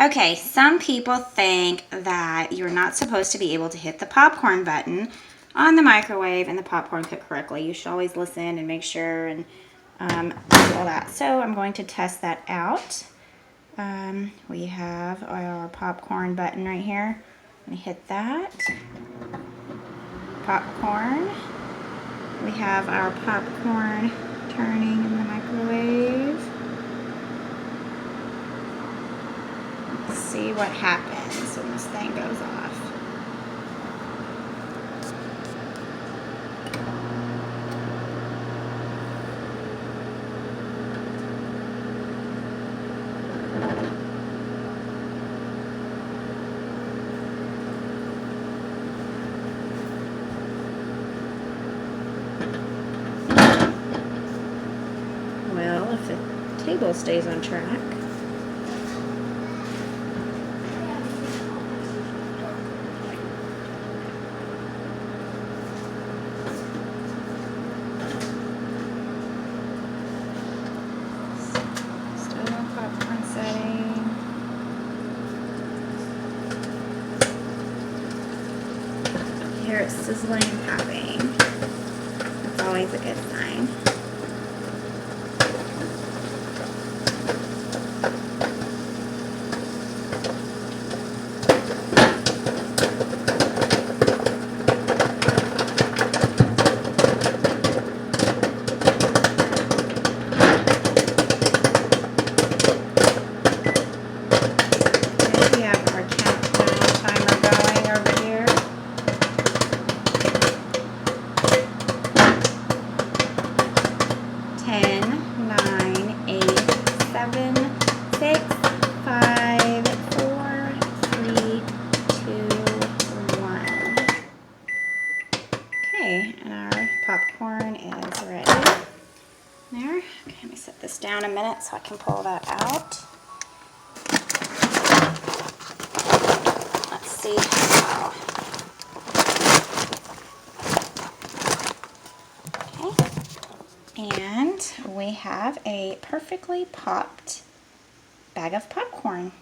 Okay, some people think that you're not supposed to be able to hit the popcorn button on the microwave and the popcorn cook correctly. You should always listen and make sure and do all that. So I'm going to test that out. We have our popcorn button right here. Let me hit that. Popcorn. We have our popcorn turning in the microwave. Let's see what happens when this thing goes off. Well, if the table stays on track. Still on popcorn setting. Here it's sizzling and popping. That's always a good sign. We have our countdown timer going over here. 10, 9, 8, 7, 6, 5, 4, 3, 2, 1. Okay, and our popcorn is ready. There. Okay, let me set this down a minute so I can pull that out. Let's see how. Okay. And we have a perfectly popped bag of popcorn.